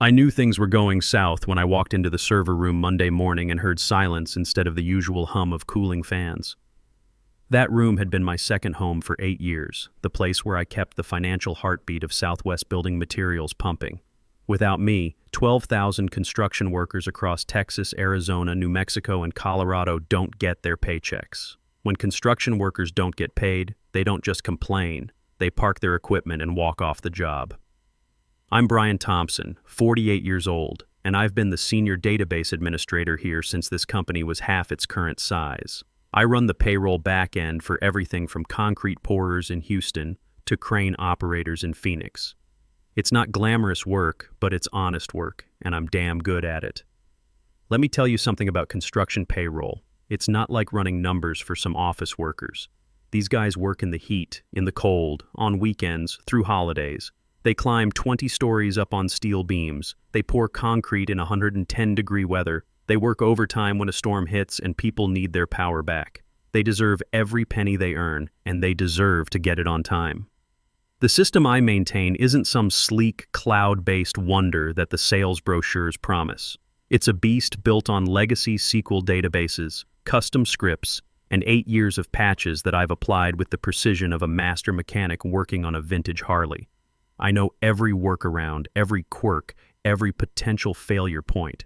I knew things were going south when I walked into the server room Monday morning and heard silence instead of the usual hum of cooling fans. That room had been my second home for 8 years, the place where I kept the financial heartbeat of Southwest Building Materials pumping. Without me, 12,000 construction workers across Texas, Arizona, New Mexico, and Colorado don't get their paychecks. When construction workers don't get paid, they don't just complain, they park their equipment and walk off the job. I'm Brian Thompson, 48 years old, and I've been the senior database administrator here since this company was half its current size. I run the payroll back end for everything from concrete pourers in Houston to crane operators in Phoenix. It's not glamorous work, but it's honest work, and I'm damn good at it. Let me tell you something about construction payroll. It's not like running numbers for some office workers. These guys work in the heat, in the cold, on weekends, through holidays. They climb 20 stories up on steel beams. They pour concrete in 110-degree weather. They work overtime when a storm hits and people need their power back. They deserve every penny they earn, and they deserve to get it on time. The system I maintain isn't some sleek, cloud-based wonder that the sales brochures promise. It's a beast built on legacy SQL databases, custom scripts, and 8 years of patches that I've applied with the precision of a master mechanic working on a vintage Harley. I know every workaround, every quirk, every potential failure point.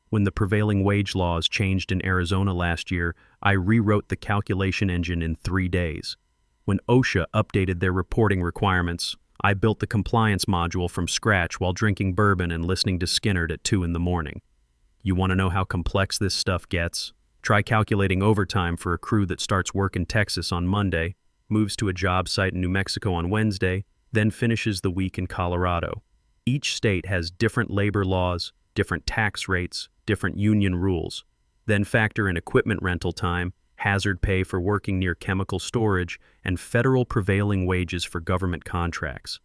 When the prevailing wage laws changed in Arizona last year, I rewrote the calculation engine in 3 days. When OSHA updated their reporting requirements, I built the compliance module from scratch while drinking bourbon and listening to Skinnerd at 2 in the morning. You want to know how complex this stuff gets? Try calculating overtime for a crew that starts work in Texas on Monday, moves to a job site in New Mexico on Wednesday, then finishes the week in Colorado. Each state has different labor laws, different tax rates, different union rules. Then factor in equipment rental time, hazard pay for working near chemical storage, and federal prevailing wages for government contracts.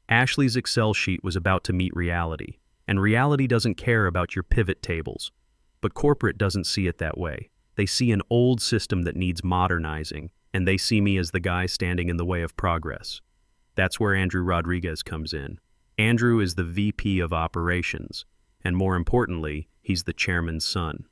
Ashley's Excel sheet was about to meet reality, and reality doesn't care about your pivot tables. But corporate doesn't see it that way. They see an old system that needs modernizing, and they see me as the guy standing in the way of progress. That's where Andrew Rodriguez comes in. Andrew is the VP of Operations, and more importantly, he's the chairman's son.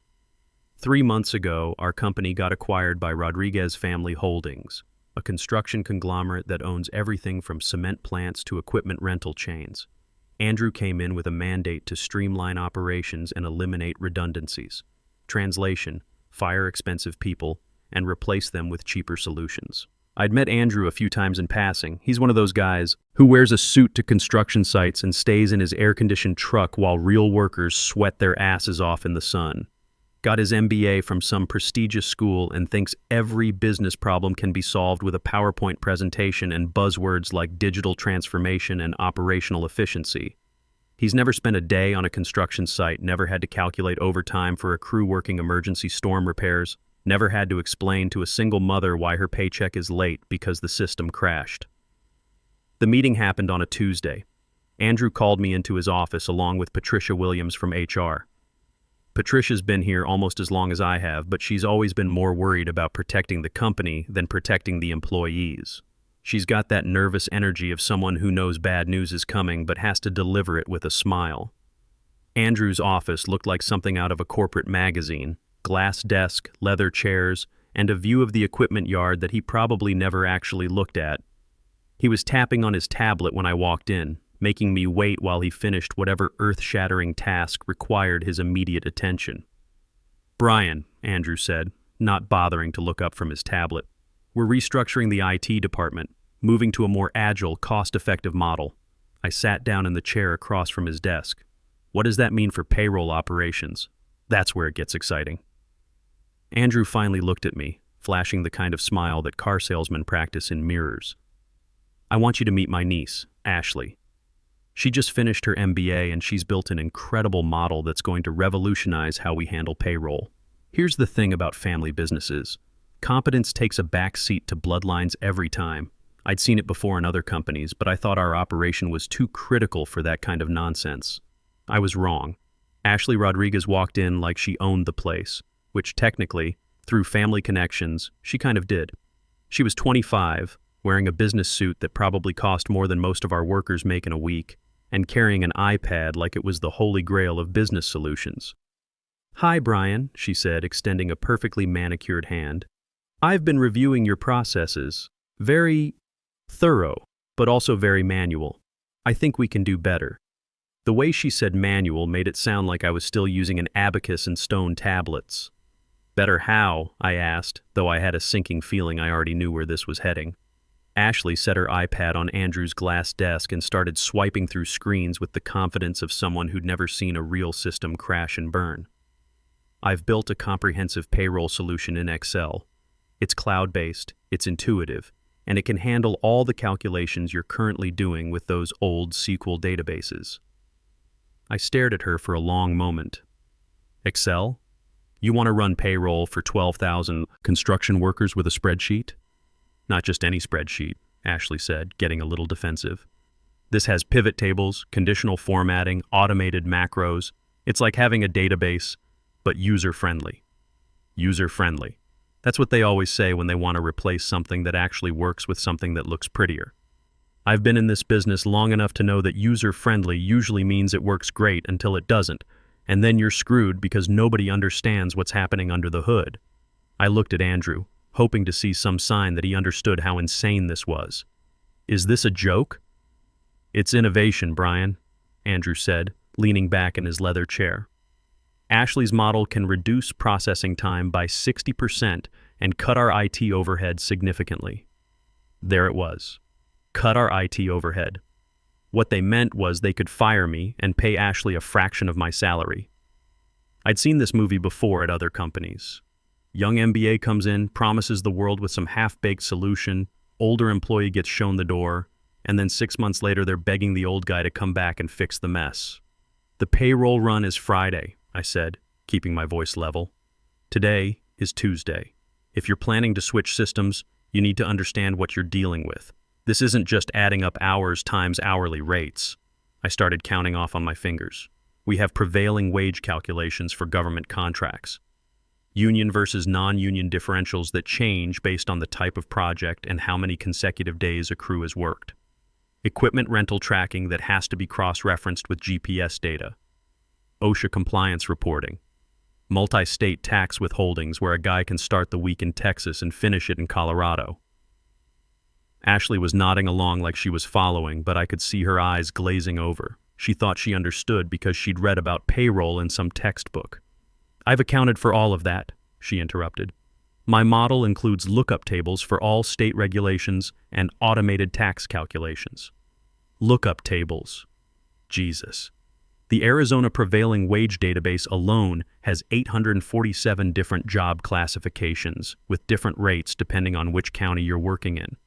3 months ago, our company got acquired by Rodriguez Family Holdings, a construction conglomerate that owns everything from cement plants to equipment rental chains. Andrew came in with a mandate to streamline operations and eliminate redundancies. Translation: fire expensive people and replace them with cheaper solutions. I'd met Andrew a few times in passing. He's one of those guys who wears a suit to construction sites and stays in his air-conditioned truck while real workers sweat their asses off in the sun. Got his MBA from some prestigious school and thinks every business problem can be solved with a PowerPoint presentation and buzzwords like digital transformation and operational efficiency. He's never spent a day on a construction site, never had to calculate overtime for a crew working emergency storm repairs, never had to explain to a single mother why her paycheck is late because the system crashed. The meeting happened on a Tuesday. Andrew called me into his office along with Patricia Williams from HR. Patricia's been here almost as long as I have, but she's always been more worried about protecting the company than protecting the employees. She's got that nervous energy of someone who knows bad news is coming but has to deliver it with a smile. Andrew's office looked like something out of a corporate magazine: glass desk, leather chairs, and a view of the equipment yard that he probably never actually looked at. He was tapping on his tablet when I walked in, making me wait while he finished whatever earth-shattering task required his immediate attention. "Brian," Andrew said, not bothering to look up from his tablet, "we're restructuring the IT department, moving to a more agile, cost-effective model." I sat down in the chair across from his desk. "What does that mean for payroll operations?" That's where it gets exciting. Andrew finally looked at me, flashing the kind of smile that car salesmen practice in mirrors. "I want you to meet my niece, Ashley. She just finished her MBA and she's built an incredible model that's going to revolutionize how we handle payroll. Here's the thing about family businesses. Competence takes a back seat to bloodlines every time. I'd seen it before in other companies, but I thought our operation was too critical for that kind of nonsense. I was wrong. Ashley Rodriguez walked in like she owned the place, which technically, through family connections, she kind of did. She was 25, wearing a business suit that probably cost more than most of our workers make in a week, and carrying an iPad like it was the holy grail of business solutions. "Hi, Brian," she said, extending a perfectly manicured hand. "I've been reviewing your processes. Very thorough, but also very manual. I think we can do better." The way she said manual made it sound like I was still using an abacus and stone tablets. "Better how?" I asked, though I had a sinking feeling I already knew where this was heading. Ashley set her iPad on Andrew's glass desk and started swiping through screens with the confidence of someone who'd never seen a real system crash and burn. "I've built a comprehensive payroll solution in Excel. It's cloud-based, it's intuitive, and it can handle all the calculations you're currently doing with those old SQL databases." I stared at her for a long moment. "Excel? You want to run payroll for 12,000 construction workers with a spreadsheet?" "Not just any spreadsheet," Ashley said, getting a little defensive. "This has pivot tables, conditional formatting, automated macros. It's like having a database, but user-friendly." User-friendly. That's what they always say when they want to replace something that actually works with something that looks prettier. I've been in this business long enough to know that user-friendly usually means it works great until it doesn't, and then you're screwed because nobody understands what's happening under the hood. I looked at Andrew, hoping to see some sign that he understood how insane this was. "Is this a joke?" "It's innovation, Brian," Andrew said, leaning back in his leather chair. "Ashley's model can reduce processing time by 60% and cut our IT overhead significantly." There it was. Cut our IT overhead. What they meant was they could fire me and pay Ashley a fraction of my salary. I'd seen this movie before at other companies. Young MBA comes in, promises the world with some half-baked solution, older employee gets shown the door, and then 6 months later they're begging the old guy to come back and fix the mess. "The payroll run is Friday," I said, keeping my voice level. "Today is Tuesday. If you're planning to switch systems, you need to understand what you're dealing with. This isn't just adding up hours times hourly rates." I started counting off on my fingers. "We have prevailing wage calculations for government contracts. Union versus non-union differentials that change based on the type of project and how many consecutive days a crew has worked. Equipment rental tracking that has to be cross-referenced with GPS data. OSHA compliance reporting. Multi-state tax withholdings where a guy can start the week in Texas and finish it in Colorado." Ashley was nodding along like she was following, but I could see her eyes glazing over. She thought she understood because she'd read about payroll in some textbook. "I've accounted for all of that," she interrupted. "My model includes lookup tables for all state regulations and automated tax calculations." Lookup tables. Jesus. The Arizona Prevailing Wage Database alone has 847 different job classifications, with different rates depending on which county you're working in.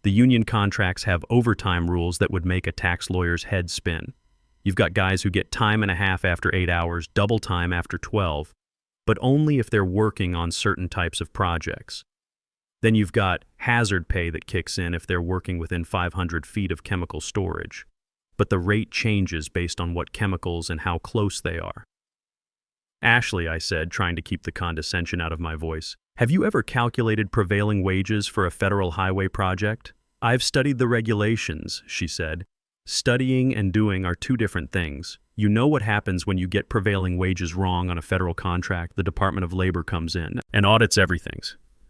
The union contracts have overtime rules that would make a tax lawyer's head spin. You've got guys who get time and a half after 8 hours, double time after 12, but only if they're working on certain types of projects. Then you've got hazard pay that kicks in if they're working within 500 feet of chemical storage. But the rate changes based on what chemicals and how close they are. "Ashley," I said, trying to keep the condescension out of my voice, "have you ever calculated prevailing wages for a federal highway project?" "I've studied the regulations," she said. "Studying and doing are two different things. You know what happens when you get prevailing wages wrong on a federal contract. The Department of Labor comes in and audits everything.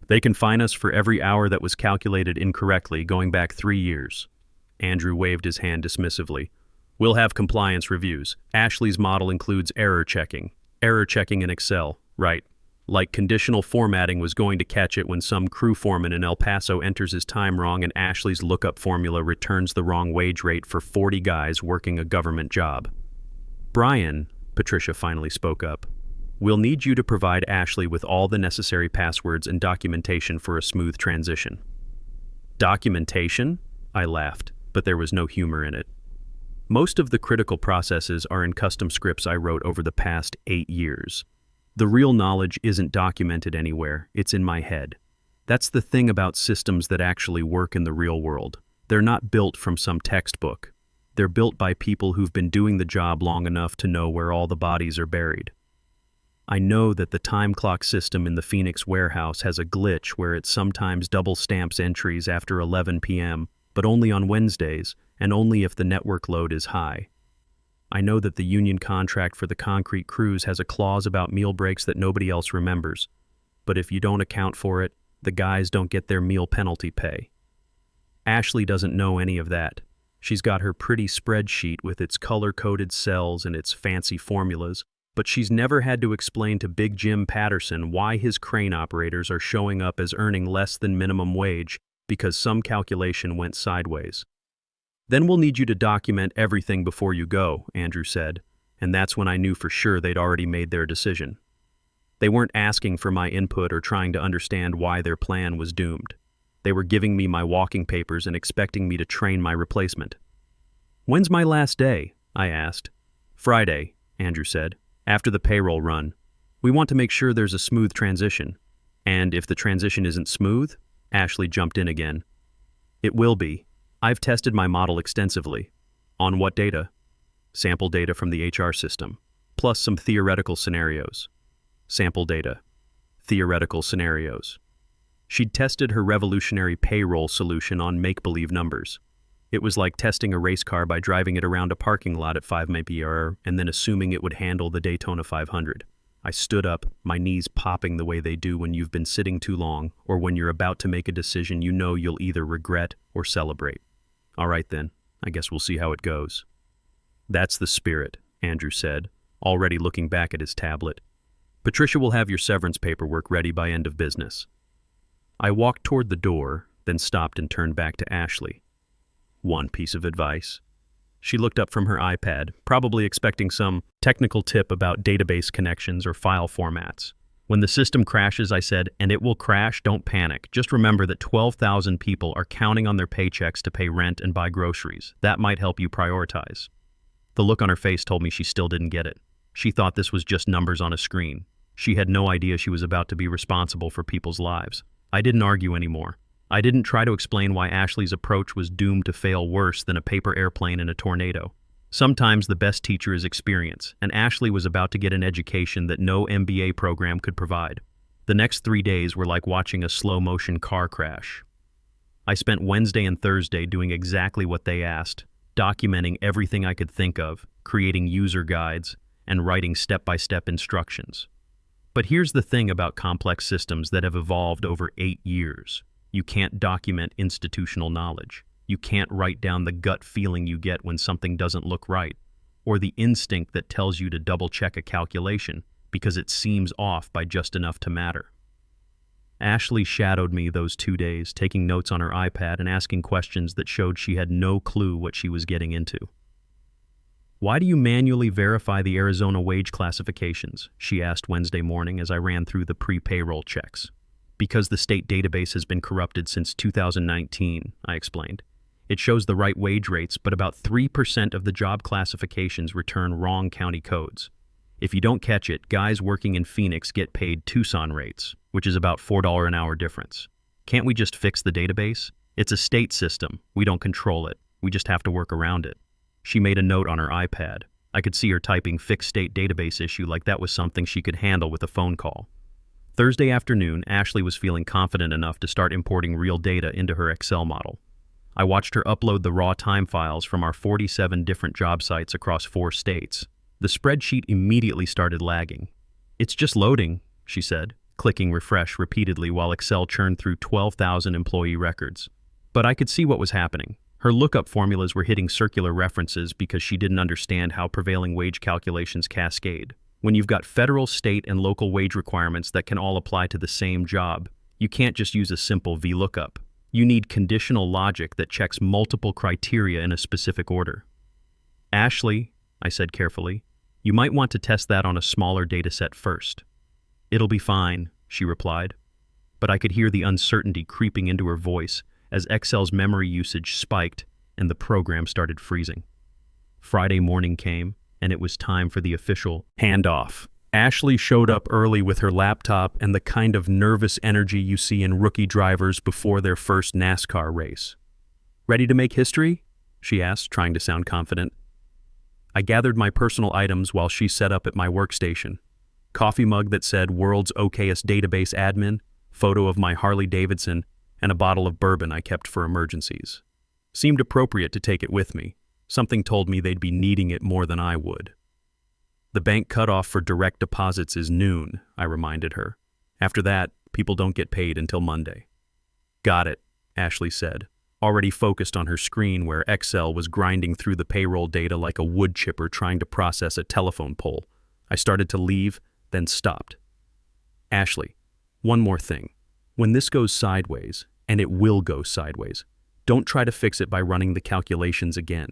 They can fine us for every hour that was calculated incorrectly going back 3 years. Andrew waved his hand dismissively. "We'll have compliance reviews. Ashley's model includes error checking. Error checking in Excel, right. Like conditional formatting was going to catch it when some crew foreman in El Paso enters his time wrong and Ashley's lookup formula returns the wrong wage rate for 40 guys working a government job." "Brian," Patricia finally spoke up, "we'll need you to provide Ashley with all the necessary passwords and documentation for a smooth transition." "Documentation?" I laughed, but there was no humor in it. "Most of the critical processes are in custom scripts I wrote over the past 8 years. The real knowledge isn't documented anywhere, it's in my head. That's the thing about systems that actually work in the real world. They're not built from some textbook. They're built by people who've been doing the job long enough to know where all the bodies are buried. I know that the time clock system in the Phoenix warehouse has a glitch where it sometimes double stamps entries after 11 p.m., but only on Wednesdays, and only if the network load is high. I know that the union contract for the concrete crews has a clause about meal breaks that nobody else remembers, but if you don't account for it, the guys don't get their meal penalty pay. Ashley doesn't know any of that. She's got her pretty spreadsheet with its color-coded cells and its fancy formulas, but she's never had to explain to Big Jim Patterson why his crane operators are showing up as earning less than minimum wage because some calculation went sideways. "Then we'll need you to document everything before you go," Andrew said, and that's when I knew for sure they'd already made their decision. They weren't asking for my input or trying to understand why their plan was doomed. They were giving me my walking papers and expecting me to train my replacement. "When's my last day?" I asked. "Friday," Andrew said, "after the payroll run. We want to make sure there's a smooth transition. And if the transition isn't smooth," Ashley jumped in again. "It will be. I've tested my model extensively." "On what data?" "Sample data from the HR system, plus some theoretical scenarios." "Sample data. Theoretical scenarios." She'd tested her revolutionary payroll solution on make-believe numbers. It was like testing a race car by driving it around a parking lot at 5 mph and then assuming it would handle the Daytona 500. I stood up, my knees popping the way they do when you've been sitting too long or when you're about to make a decision you know you'll either regret or celebrate. "All right then, I guess we'll see how it goes." "That's the spirit," Andrew said, already looking back at his tablet. "Patricia will have your severance paperwork ready by end of business." I walked toward the door, then stopped and turned back to Ashley. "One piece of advice." She looked up from her iPad, probably expecting some technical tip about database connections or file formats. "When the system crashes," I said, "and it will crash, don't panic. Just remember that 12,000 people are counting on their paychecks to pay rent and buy groceries. That might help you prioritize." The look on her face told me she still didn't get it. She thought this was just numbers on a screen. She had no idea she was about to be responsible for people's lives. I didn't argue anymore. I didn't try to explain why Ashley's approach was doomed to fail worse than a paper airplane in a tornado. Sometimes the best teacher is experience, and Ashley was about to get an education that no MBA program could provide. The next 3 days were like watching a slow-motion car crash. I spent Wednesday and Thursday doing exactly what they asked, documenting everything I could think of, creating user guides, and writing step-by-step instructions. But here's the thing about complex systems that have evolved over 8 years. You can't document institutional knowledge. You can't write down the gut feeling you get when something doesn't look right, or the instinct that tells you to double-check a calculation because it seems off by just enough to matter. Ashley shadowed me those 2 days, taking notes on her iPad and asking questions that showed she had no clue what she was getting into. "Why do you manually verify the Arizona wage classifications?" she asked Wednesday morning as I ran through the pre-payroll checks. "Because the state database has been corrupted since 2019, I explained. It shows the right wage rates, but about 3% of the job classifications return wrong county codes. If you don't catch it, guys working in Phoenix get paid Tucson rates, which is about $4 an hour difference. Can't we just fix the database? It's a state system. We don't control it. We just have to work around it." She made a note on her iPad. I could see her typing "fix state database issue" like that was something she could handle with a phone call. Thursday afternoon, Ashley was feeling confident enough to start importing real data into her Excel model. I watched her upload the raw time files from our 47 different job sites across 4 states. The spreadsheet immediately started lagging. "It's just loading," she said, clicking refresh repeatedly while Excel churned through 12,000 employee records. But I could see what was happening. Her lookup formulas were hitting circular references because she didn't understand how prevailing wage calculations cascade. When you've got federal, state, and local wage requirements that can all apply to the same job, you can't just use a simple VLOOKUP. You need conditional logic that checks multiple criteria in a specific order. "Ashley," I said carefully, "you might want to test that on a smaller dataset first." "It'll be fine," she replied. But I could hear the uncertainty creeping into her voice as Excel's memory usage spiked and the program started freezing. Friday morning came, and it was time for the official handoff. Ashley showed up early with her laptop and the kind of nervous energy you see in rookie drivers before their first NASCAR race. "Ready to make history?" she asked, trying to sound confident. I gathered my personal items while she set up at my workstation. Coffee mug that said "World's OKest Database Admin," photo of my Harley Davidson, and a bottle of bourbon I kept for emergencies. Seemed appropriate to take it with me, Something told me they'd be needing it more than I would. The bank cutoff for direct deposits is noon, I reminded her. After that, people don't get paid until Monday. Got it, Ashley said, already focused on her screen where Excel was grinding through the payroll data like a wood chipper trying to process a telephone pole. I started to leave, then stopped. Ashley, one more thing. When this goes sideways, and it will go sideways, don't try to fix it by running the calculations again.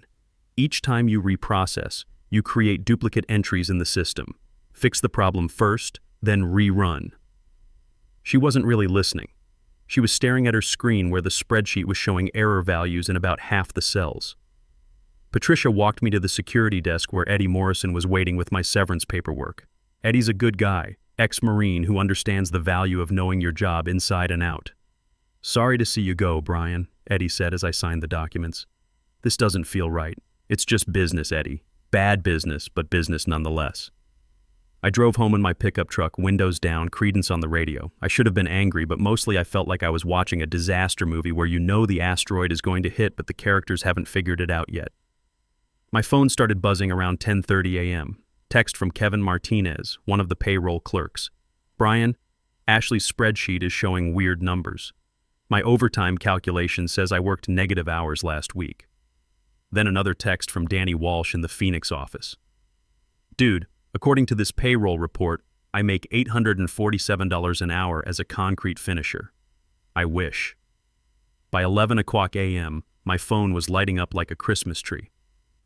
Each time you reprocess, you create duplicate entries in the system. Fix the problem first, then rerun. She wasn't really listening. She was staring at her screen where the spreadsheet was showing error values in about half the cells. Patricia walked me to the security desk where Eddie Morrison was waiting with my severance paperwork. Eddie's a good guy, ex-Marine who understands the value of knowing your job inside and out. Sorry to see you go, Brian, Eddie said as I signed the documents. This doesn't feel right. It's just business, Eddie. Bad business, but business nonetheless. I drove home in my pickup truck, windows down, Creedence on the radio. I should have been angry, but mostly I felt like I was watching a disaster movie where you know the asteroid is going to hit, but the characters haven't figured it out yet. My phone started buzzing around 10:30 a.m. Text from Kevin Martinez, one of the payroll clerks. Brian, Ashley's spreadsheet is showing weird numbers. My overtime calculation says I worked negative hours last week. Then another text from Danny Walsh in the Phoenix office. Dude, according to this payroll report, I make $847 an hour as a concrete finisher. I wish. By 11 o'clock a.m., my phone was lighting up like a Christmas tree.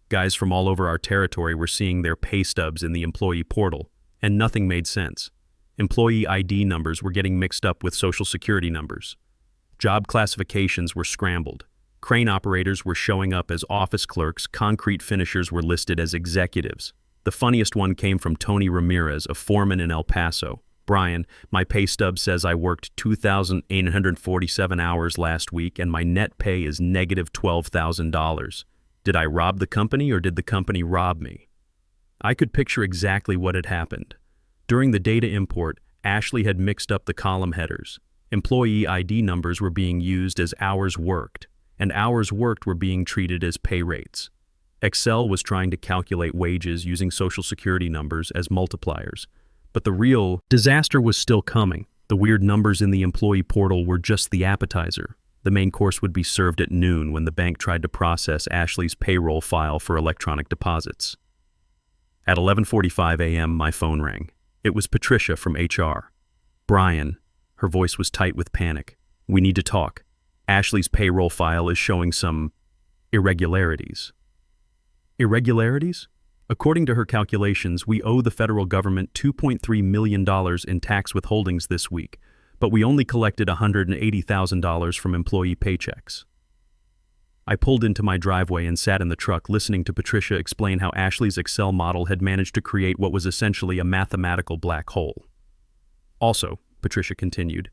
Guys from all over our territory were seeing their pay stubs in the employee portal, and nothing made sense. Employee ID numbers were getting mixed up with Social Security numbers. Job classifications were scrambled. Crane operators were showing up as office clerks, concrete finishers were listed as executives. The funniest one came from Tony Ramirez, a foreman in El Paso. Brian, my pay stub says I worked 2,847 hours last week and my net pay is negative $12,000. Did I rob the company or did the company rob me? I could picture exactly what had happened. During the data import, Ashley had mixed up the column headers. Employee ID numbers were being used as hours worked, and hours worked were being treated as pay rates. Excel was trying to calculate wages using Social Security numbers as multipliers. But the real disaster was still coming. The weird numbers in the employee portal were just the appetizer. The main course would be served at noon when the bank tried to process Ashley's payroll file for electronic deposits. At 11:45 a.m., my phone rang. It was Patricia from HR. Brian. Her voice was tight with panic. We need to talk. Ashley's payroll file is showing some irregularities. Irregularities? According to her calculations, we owe the federal government $2.3 million in tax withholdings this week, but we only collected $180,000 from employee paychecks. I pulled into my driveway and sat in the truck listening to Patricia explain how Ashley's Excel model had managed to create what was essentially a mathematical black hole. Also, Patricia continued,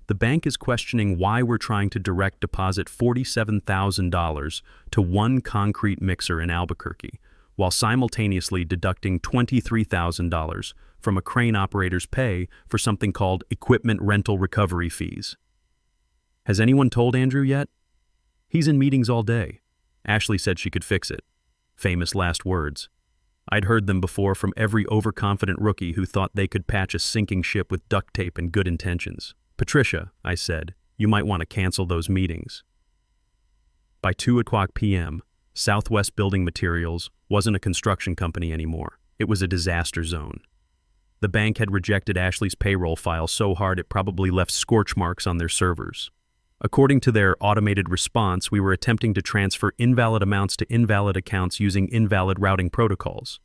the bank is questioning why we're trying to direct deposit $47,000 to one concrete mixer in Albuquerque, while simultaneously deducting $23,000 from a crane operator's pay for something called equipment rental recovery fees. Has anyone told Andrew yet? He's in meetings all day. Ashley said she could fix it. Famous last words. I'd heard them before from every overconfident rookie who thought they could patch a sinking ship with duct tape and good intentions. Patricia, I said, you might want to cancel those meetings. By 2 o'clock p.m., Southwest Building Materials wasn't a construction company anymore. It was a disaster zone. The bank had rejected Ashley's payroll file so hard it probably left scorch marks on their servers. According to their automated response, we were attempting to transfer invalid amounts to invalid accounts using invalid routing protocols.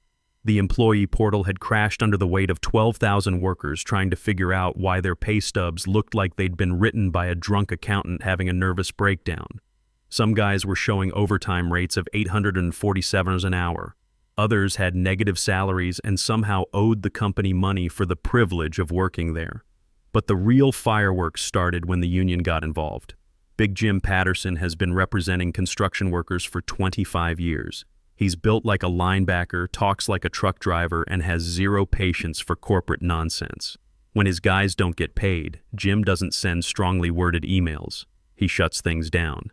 The employee portal had crashed under the weight of 12,000 workers trying to figure out why their pay stubs looked like they'd been written by a drunk accountant having a nervous breakdown. Some guys were showing overtime rates of $847 an hour. Others had negative salaries and somehow owed the company money for the privilege of working there. But the real fireworks started when the union got involved. Big Jim Patterson has been representing construction workers for 25 years. He's built like a linebacker, talks like a truck driver, and has zero patience for corporate nonsense. When his guys don't get paid, Jim doesn't send strongly worded emails. He shuts things down.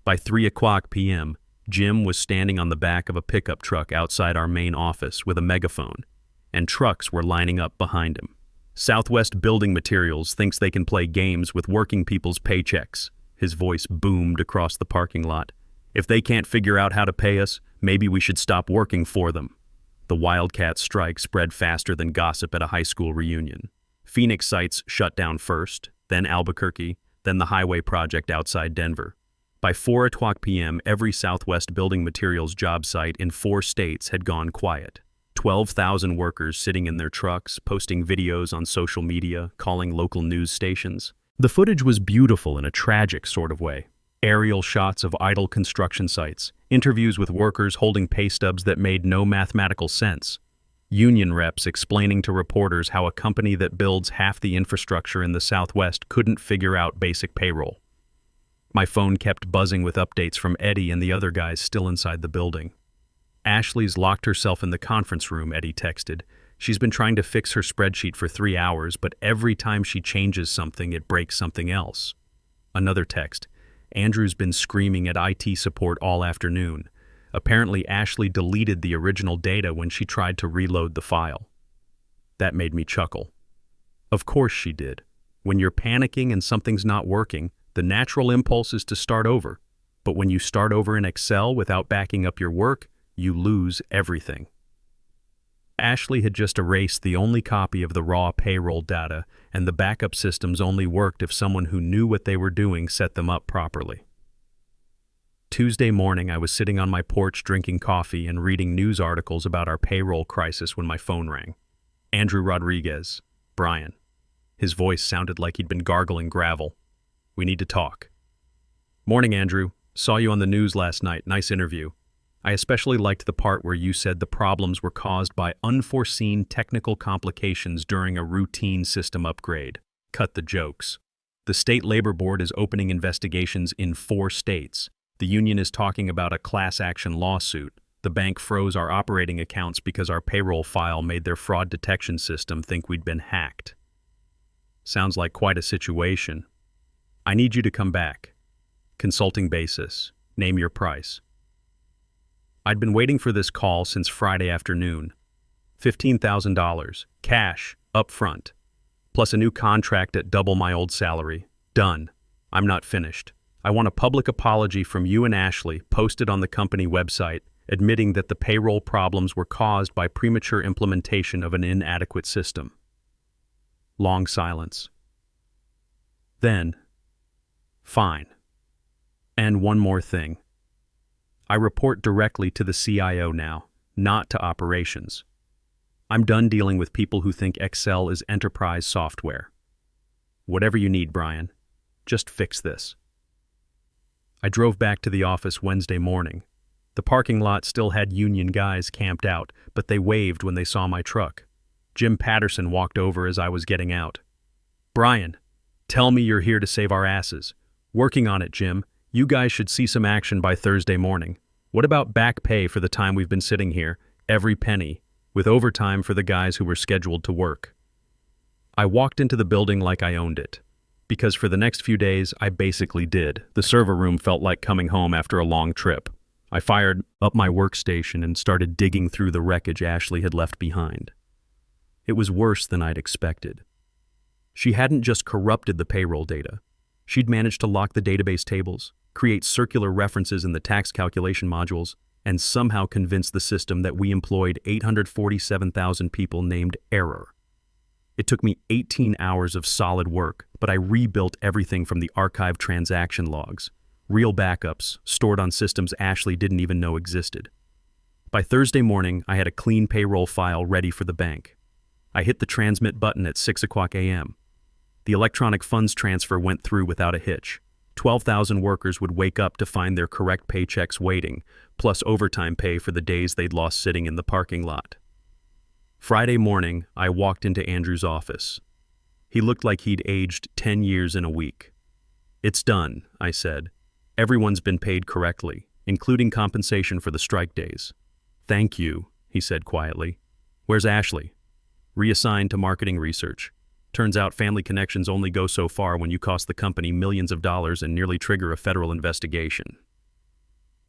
By 3 o'clock p.m., Jim was standing on the back of a pickup truck outside our main office with a megaphone, and trucks were lining up behind him. Southwest Building Materials thinks they can play games with working people's paychecks. His voice boomed across the parking lot. If they can't figure out how to pay us, maybe we should stop working for them. The wildcat strike spread faster than gossip at a high school reunion. Phoenix sites shut down first, then Albuquerque, then the highway project outside Denver. By 4:00 p.m., every Southwest Building Materials job site in 4 states had gone quiet. 12,000 workers sitting in their trucks, posting videos on social media, calling local news stations. The footage was beautiful in a tragic sort of way. Aerial shots of idle construction sites, interviews with workers holding pay stubs that made no mathematical sense. Union reps explaining to reporters how a company that builds half the infrastructure in the Southwest couldn't figure out basic payroll. My phone kept buzzing with updates from Eddie and the other guys still inside the building. Ashley's locked herself in the conference room, Eddie texted. She's been trying to fix her spreadsheet for 3 hours, but every time she changes something, it breaks something else. Another text. Andrew's been screaming at IT support all afternoon. Apparently, Ashley deleted the original data when she tried to reload the file. That made me chuckle. Of course she did. When you're panicking and something's not working, the natural impulse is to start over. But when you start over in Excel without backing up your work, you lose everything. Ashley had just erased the only copy of the raw payroll data, and the backup systems only worked if someone who knew what they were doing set them up properly. Tuesday morning, I was sitting on my porch drinking coffee and reading news articles about our payroll crisis when my phone rang. Andrew Rodriguez, Brian. His voice sounded like he'd been gargling gravel. We need to talk. Morning, Andrew. Saw you on the news last night. Nice interview. I especially liked the part where you said the problems were caused by unforeseen technical complications during a routine system upgrade. Cut the jokes. The state labor board is opening investigations in 4 states. The union is talking about a class action lawsuit. The bank froze our operating accounts because our payroll file made their fraud detection system think we'd been hacked. Sounds like quite a situation. I need you to come back. Consulting basis. Name your price. I'd been waiting for this call since Friday afternoon. $15,000, cash, up front, plus a new contract at double my old salary. Done. I'm not finished. I want a public apology from you and Ashley posted on the company website, admitting that the payroll problems were caused by premature implementation of an inadequate system. Long silence. Then, fine. And one more thing. I report directly to the CIO now, not to operations. I'm done dealing with people who think Excel is enterprise software. Whatever you need, Brian. Just fix this. I drove back to the office Wednesday morning. The parking lot still had union guys camped out, but they waved when they saw my truck. Jim Patterson walked over as I was getting out. Brian, tell me you're here to save our asses. Working on it, Jim. You guys should see some action by Thursday morning. What about back pay for the time we've been sitting here, every penny, with overtime for the guys who were scheduled to work? I walked into the building like I owned it, because for the next few days, I basically did. The server room felt like coming home after a long trip. I fired up my workstation and started digging through the wreckage Ashley had left behind. It was worse than I'd expected. She hadn't just corrupted the payroll data. She'd managed to lock the database tables, create circular references in the tax calculation modules, and somehow convince the system that we employed 847,000 people named Error. It took me 18 hours of solid work, but I rebuilt everything from the archived transaction logs, real backups stored on systems Ashley didn't even know existed. By Thursday morning, I had a clean payroll file ready for the bank. I hit the transmit button at 6:00 a.m. The electronic funds transfer went through without a hitch. 12,000 workers would wake up to find their correct paychecks waiting, plus overtime pay for the days they'd lost sitting in the parking lot. Friday morning, I walked into Andrew's office. He looked like he'd aged 10 years in a week. It's done, I said. Everyone's been paid correctly, including compensation for the strike days. Thank you, he said quietly. Where's Ashley? Reassigned to marketing research. Turns out family connections only go so far when you cost the company millions of dollars and nearly trigger a federal investigation.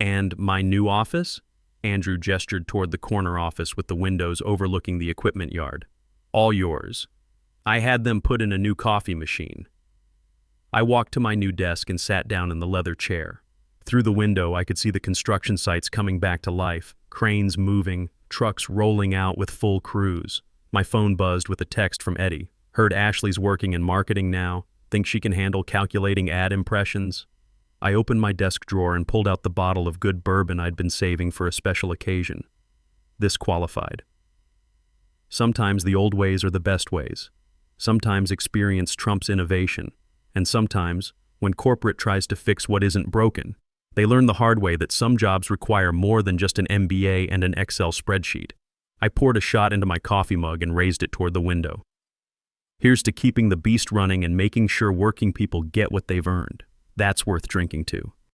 And my new office? Andrew gestured toward the corner office with the windows overlooking the equipment yard. All yours. I had them put in a new coffee machine. I walked to my new desk and sat down in the leather chair. Through the window, I could see the construction sites coming back to life, cranes moving, trucks rolling out with full crews. My phone buzzed with a text from Eddie. Heard Ashley's working in marketing now. Think she can handle calculating ad impressions? I opened my desk drawer and pulled out the bottle of good bourbon I'd been saving for a special occasion. This qualified. Sometimes the old ways are the best ways. Sometimes experience trumps innovation. And sometimes, when corporate tries to fix what isn't broken, they learn the hard way that some jobs require more than just an MBA and an Excel spreadsheet. I poured a shot into my coffee mug and raised it toward the window. Here's to keeping the beast running and making sure working people get what they've earned. That's worth drinking to.